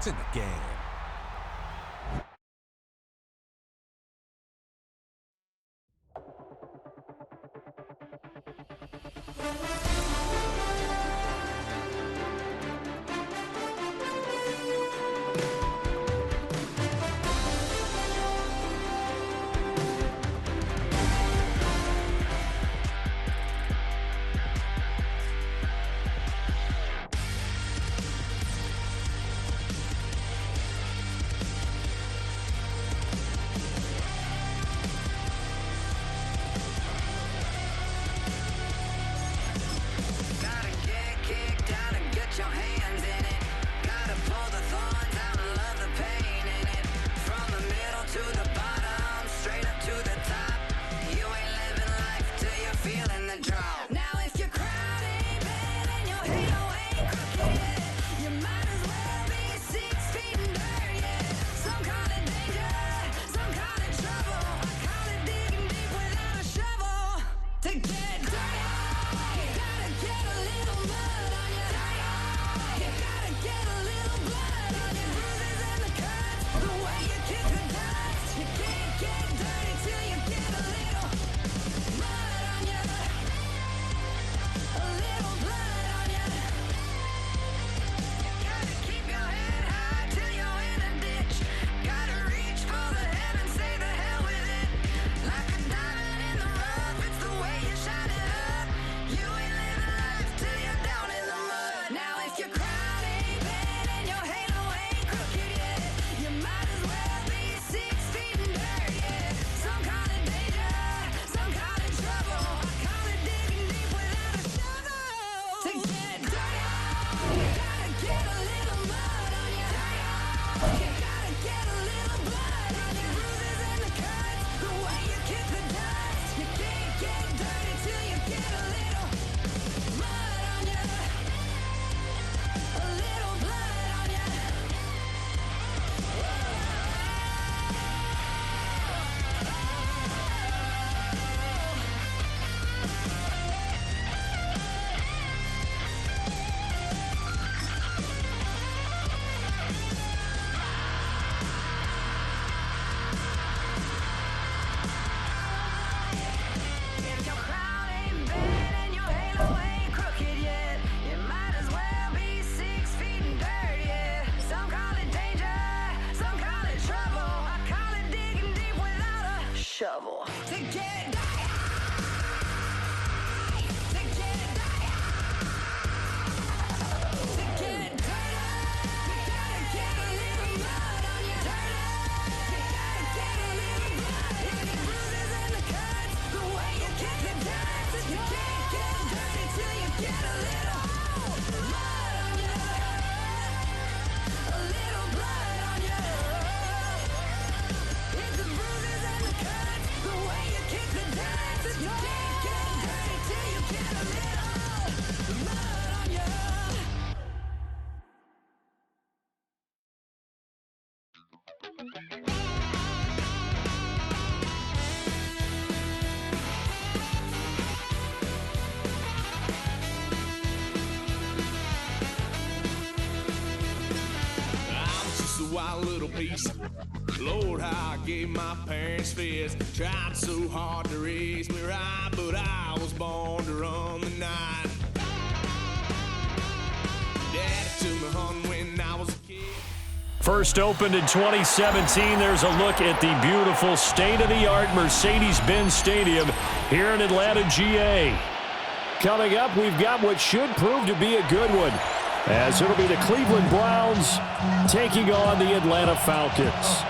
points in the game. Wild little piece. Lord, how I gave my parents fist. Tried so hard to raise me right, but I was born to run the night. Daddy took me hunting when I was a kid. First opened in 2017. There's a look at the beautiful state-of-the-art Mercedes-Benz Stadium here in Atlanta, GA. Coming up, we've got what should prove to be a good one, as it'll be the Cleveland Browns taking on the Atlanta Falcons.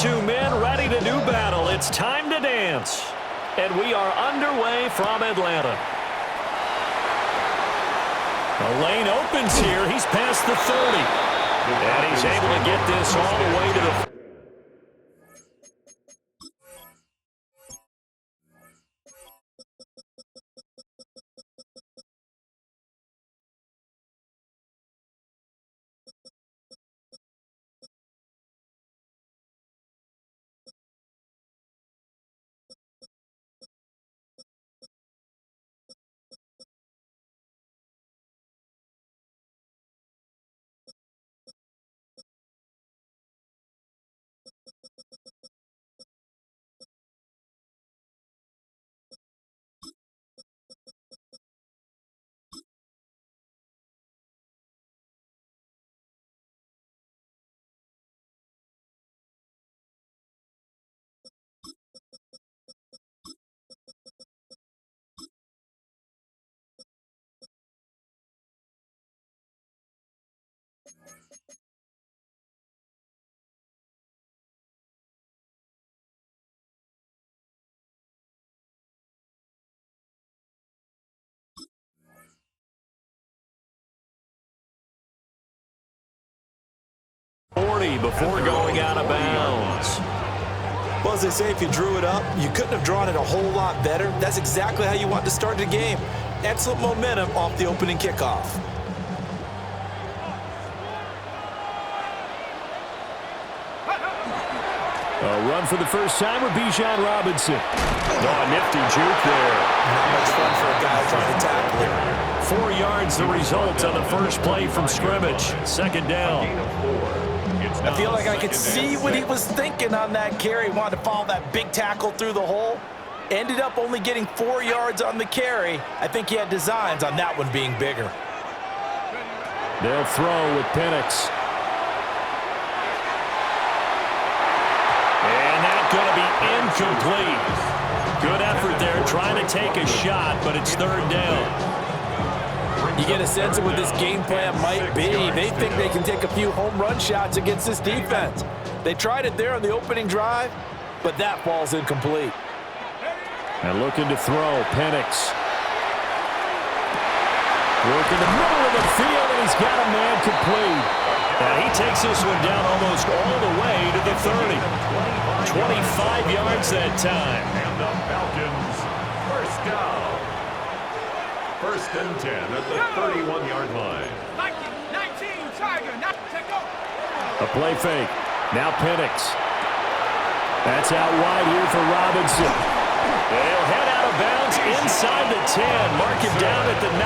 Men ready to do battle. It's time to dance. And we are underway from Atlanta. The lane opens here. He's past the 30. And he's able to get this all the way to the Before going out of bounds. Well, as they say, if you drew it up, you couldn't have drawn it a whole lot better. That's exactly how you want to start the game. Excellent momentum off the opening kickoff. A run for the first time with Bijan Robinson. Oh, nifty juke there. Not much fun for a guy trying to tackle it. 4 yards the result on the first play from scrimmage. Second down. I feel like I could see what he was thinking on that carry. He wanted to follow that big tackle through the hole. Ended up only getting 4 yards on the carry. I think he had designs on that one being bigger. They'll throw with Penix. And that's going to be incomplete. Good effort there trying to take a shot, but it's third down. You get a sense of what this game plan might be. They think they can take a few home run shots against this defense. They tried it there on the opening drive, but that ball's incomplete. And looking to throw, Penix. Work in the middle of the field, and he's got a man complete. And he takes this one down almost all the way to the 30. 25 yards that time. And the Falcons, first down. First and 10 at the 31-yard line. 19, Tiger, not take off. A play fake. Now Penix. That's out wide here for Robinson. They'll head out of bounds inside the 10. Mark him down at the 9.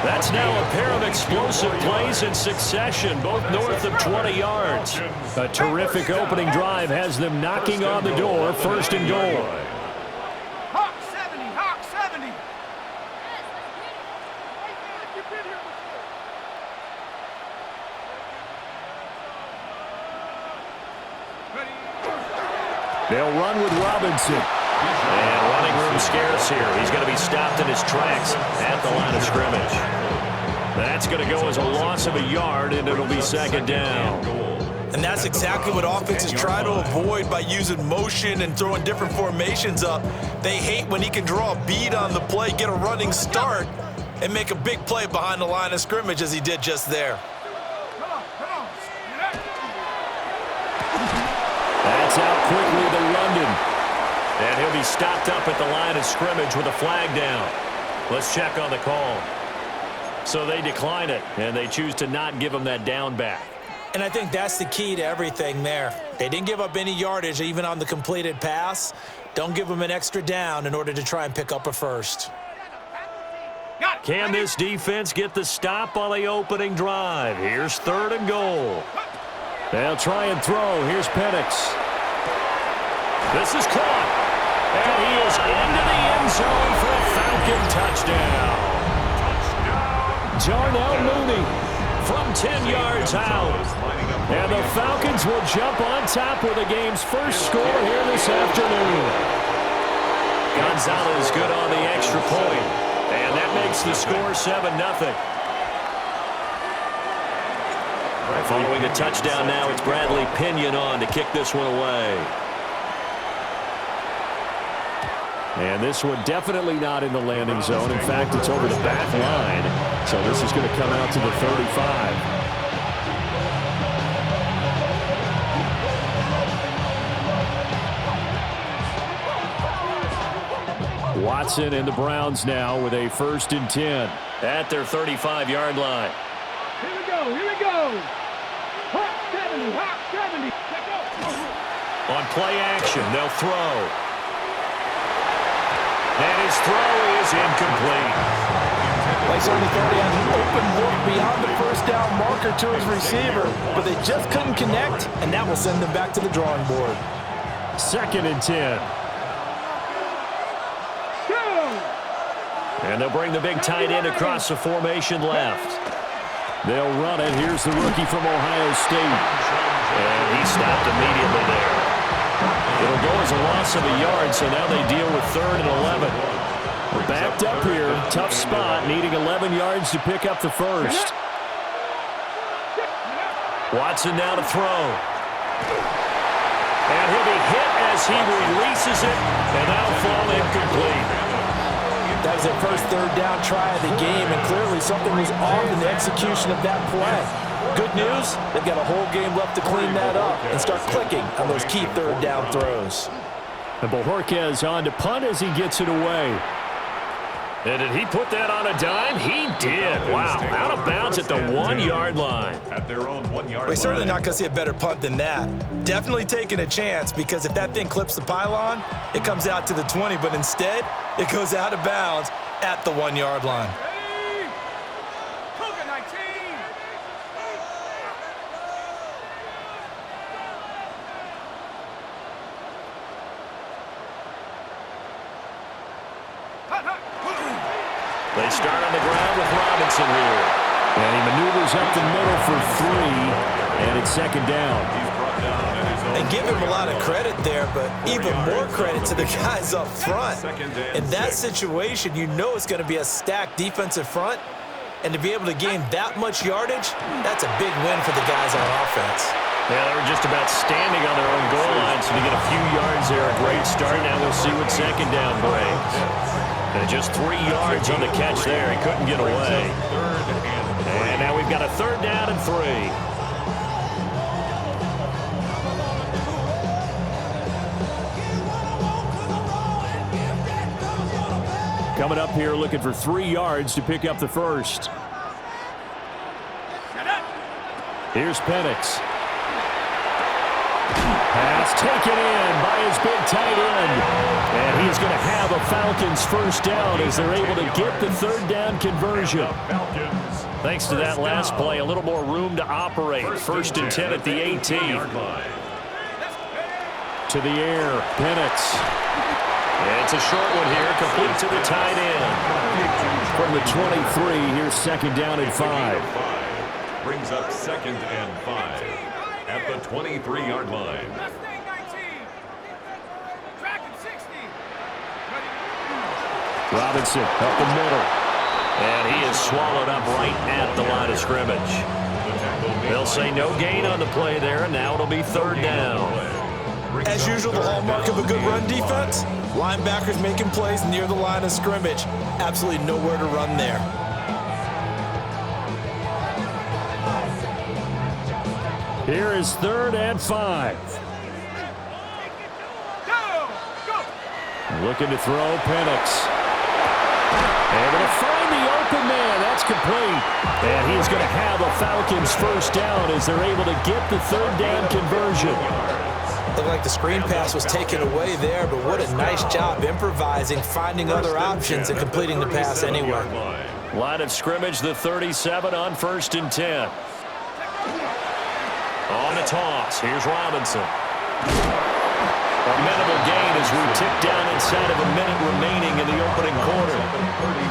That's now a pair of explosive plays in succession, both north of 20 yards. A terrific opening drive has them knocking on the door, first and goal. Hawk 70, Hawk 70. They'll run with Robinson. And running room scarce here. He's going to be stopped in his tracks at the line of scrimmage. That's going to go as a loss of a yard, and it'll be second down. And that's exactly what offenses try to avoid by using motion and throwing different formations up. They hate when he can draw a bead on the play, get a running start, and make a big play behind the line of scrimmage as he did just there. That's out quickly to London. And he'll be stopped up at the line of scrimmage with a flag down. Let's check on the call. So they decline it, and they choose to not give him that down back. And I think that's the key to everything there. They didn't give up any yardage even on the completed pass. Don't give them an extra down in order to try and pick up a first. Can this defense get the stop on the opening drive? Here's third and goal. They'll try and throw. Here's Penix. This is caught. And he is into the end zone for a Falcon touchdown. Darnell Mooney from 10 yards out. And the Falcons will jump on top with the game's first score here this afternoon. Gonzalez good on the extra point. And that makes the score 7-0. Following the touchdown now, it's Bradley Pinion on to kick this one away. And this one definitely not in the landing zone. In fact, it's over the back line. So this is going to come out to the 35. Watson and the Browns now with a 1st and 10 at their 35-yard line. Here we go, here we go. Hawk 70, Hawk 70. On play action, they'll throw. And his throw is incomplete. Place only 30 on an open look beyond the first down marker to his receiver, but they just couldn't connect, and that will send them back to the drawing board. 2nd and 10. And they'll bring the big tight end across the formation left. They'll run it. Here's the rookie from Ohio State. And he stopped immediately there. It'll go as a loss of a yard, so now they deal with 3rd and 11. We're backed up here. Tough spot, needing 11 yards to pick up the first. Watson now to throw. And he'll be hit as he releases it, and that'll fall incomplete. That was their first third down try of the game, and clearly something was off in the execution of that play. Good news, they've got a whole game left to clean that up and start clicking on those key third down throws. And Bojorquez on to punt as he gets it away. And did he put that on a dime? He did. Wow, out of bounds at the 1-yard line. At their own 1-yard line. We're certainly not going to see a better punt than that. Definitely taking a chance, because if that thing clips the pylon, it comes out to the 20, but instead, it goes out of bounds at the 1-yard line. They start on the ground with Robinson here. And he maneuvers up the middle for 3, and it's second down. And give him a lot of credit there, but even more credit to the guys up front. In that situation, you know it's going to be a stacked defensive front, and to be able to gain that much yardage, that's a big win for the guys on offense. Yeah, they were just about standing on their own goal line, so to get a few yards there, a great start. Now we'll see what second down brings. And just 3 yards on the catch there. He couldn't get away. And now we've got a third down and 3. Coming up here looking for 3 yards to pick up the first. Here's Penix. Pass taken in by his big tight end. And he's going to have a Falcons first down as they're able to get the third down conversion. Thanks to that last play, a little more room to operate. First and 10 at the 18. To the air, Penix. It's a short one here, complete to the tight end. From the 23, here's second down and 5. Brings up second and 5 at the 23-yard line. Robinson up the middle. And he is swallowed up right at the line of scrimmage. They'll say no gain on the play there, and now it'll be third down. As usual, the hallmark of a good run defense, linebackers making plays near the line of scrimmage. Absolutely nowhere to run there. Here is third and 5. Looking to throw, Penix. Able to find the open man. That's complete. And he's going to have a Falcons first down as they're able to get the third down conversion. Looked like the screen pass was taken away there, but what a nice job improvising, finding other options, and completing the pass anyway. Line of scrimmage, the 37 on first and 10. On the toss, here's Robinson. A minimal gain as we tick down inside of a minute remaining in the opening quarter.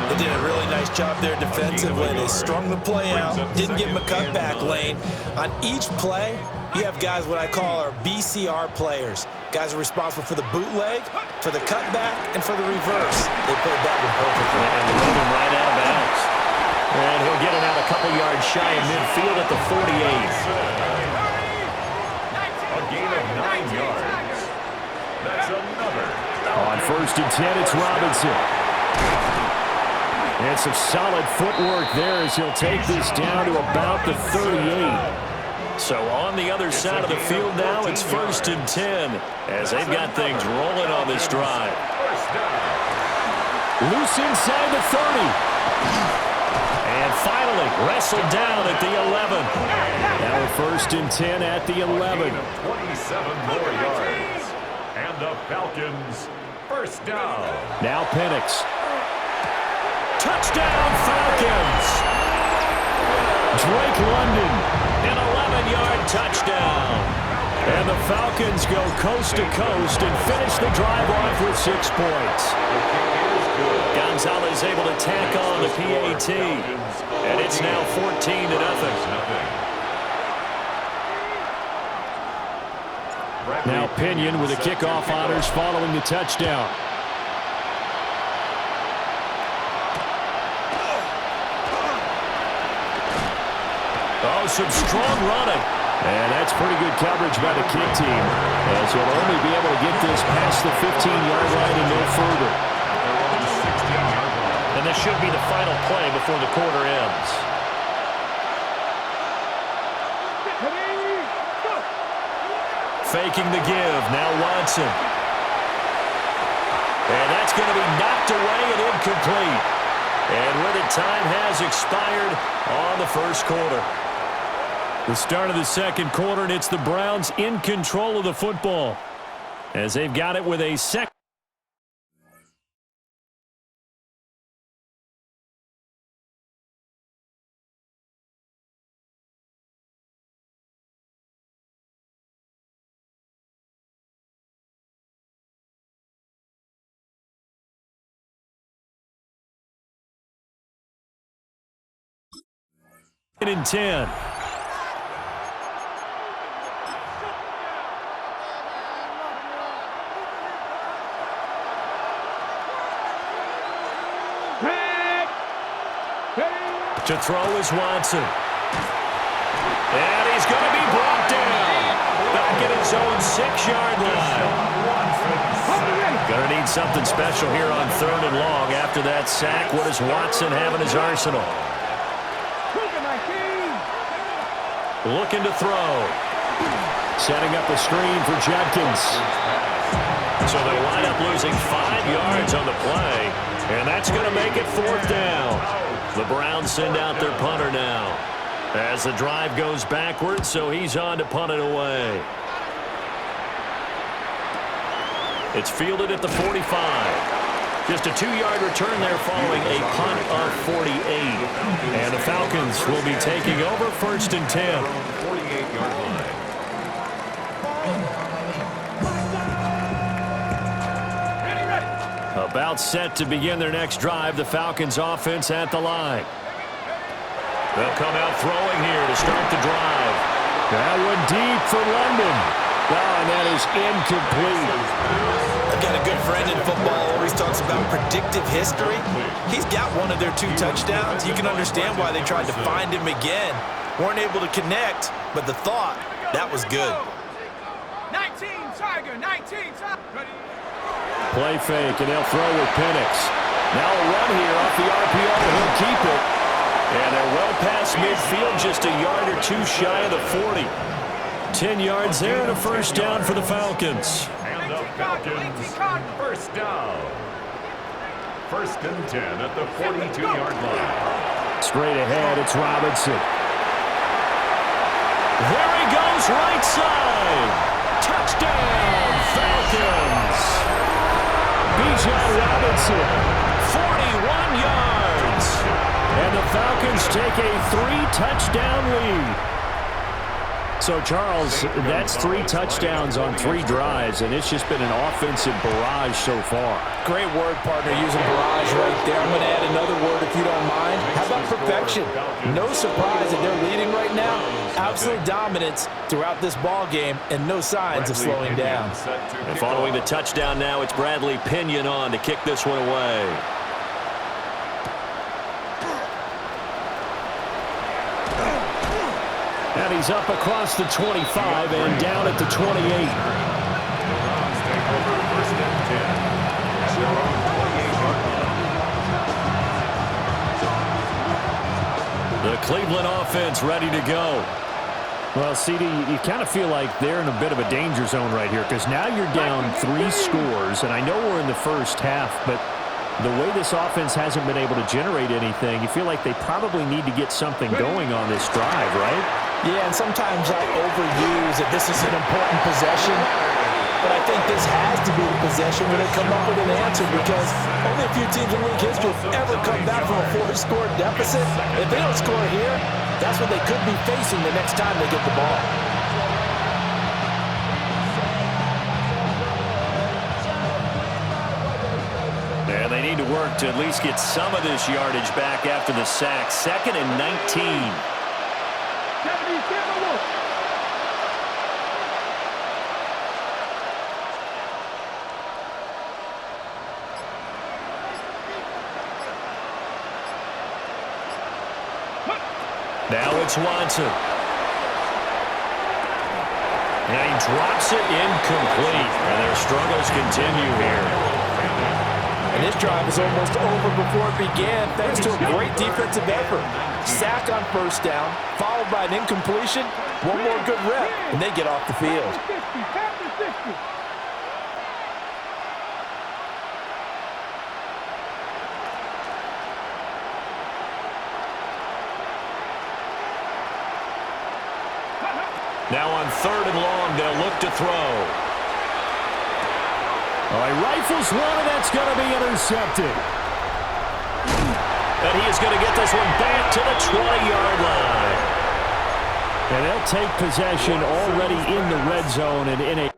They did a really nice job there defensively. They strung the play out, didn't give him a cutback lane. On each play, you have guys what I call our BCR players. Guys are responsible for the bootleg, for the cutback, and for the reverse. They played that one perfectly. And they move him right out of bounds. And he'll get it out a couple yards shy of midfield at the 48. A gain of 9 yards. That's another. On first and 10, it's Robinson. And some solid footwork there as he'll take this down to about the 38. So on the other side of the field now, it's first and 10 as they've got things rolling on this drive. Loose inside the 30. And finally, wrestled down at the 11. Now first and 10 at the 11. 27 more yards. And the Falcons first down. Now Penix. Touchdown Falcons. Drake London, an 11-yard touchdown. And the Falcons go coast to coast and finish the drive off with 6 points. Gonzalez able to tack on the PAT. And it's now 14-0. Now Pinion with the kickoff honors following the touchdown. Oh, some strong running. And that's pretty good coverage by the kick team, as he'll only be able to get this past the 15-yard line and no further. And this should be the final play before the quarter ends. Faking the give. Now Watson. And that's going to be knocked away and incomplete. And with it, time has expired on the first quarter. The start of the second quarter, and it's the Browns in control of the football, as they've got it with a second. And 10. To throw is Watson. And he's going to be brought down. Back at his own 6-yard line. Going to need something special here on 3rd and long. After that sack, what does Watson have in his arsenal? Looking to throw. Setting up a screen for Judkins. So they wind up losing 5 yards on the play. And that's going to make it 4th down. The Browns send out their punter now, as the drive goes backwards, so he's on to punt it away. It's fielded at the 45. Just a 2-yard return there following a punt of 48. And the Falcons will be taking over 1st and 10. 48-yard line. About set to begin their next drive, the Falcons offense at the line. They'll come out throwing here to start the drive. That one deep for London. Oh, and that is incomplete. I've got a good friend in football, always talks about predictive history. He's got one of their 2 touchdowns. You can understand why they tried to find him again. Weren't able to connect, but the thought, that was good. 19 Tiger, 19 Tiger. Play fake, and they'll throw with Penix. Now a run here off the RPO, and he'll keep it. And they're well past midfield, just a yard or 2 shy of the 40. 10 yards there and a 1st down for the Falcons. And the Falcons, 1st down. 1st and 10 at the 42-yard line. Straight ahead, it's Robinson. There he goes, right side. Touchdown, Falcons. Bijan Robinson, 41 yards. And the Falcons take a 3-touchdown lead. So, Charles, that's 3 touchdowns on 3 drives, and it's just been an offensive barrage so far. Great word, partner, using barrage right there. I'm going to add another word if you don't mind. How about perfection? No surprise that they're leading right now. Absolute dominance throughout this ball game, and no signs of slowing down. And following the touchdown now, it's Bradley Pinion on to kick this one away. And he's up across the 25 and down at the 28. The Cleveland offense ready to go. Well, CD, you kind of feel like they're in a bit of a danger zone right here, because now you're down 3 scores, and I know we're in the first half, but the way this offense hasn't been able to generate anything, you feel like they probably need to get something going on this drive, right? Yeah, and sometimes I overuse that this is an important possession, but I think this has to be the possession where they come up with an answer, because only a few teams in league history have ever come back from a 4-score deficit. If they don't score here, that's what they could be facing the next time they get the ball. And they need to work to at least get some of this yardage back after the sack. 2nd and 19. Now it's Watson. And he drops it incomplete. And their struggles continue here. And this drive is almost over before it began thanks to a great defensive effort. Sack on first down, followed by an incompletion. One more good rep, and they get off the field. Now on 3rd and long, they'll look to throw. He rifles one, and that's going to be intercepted. And he is going to get this one back to the 20-yard line. And they'll take possession already in the red zone and in a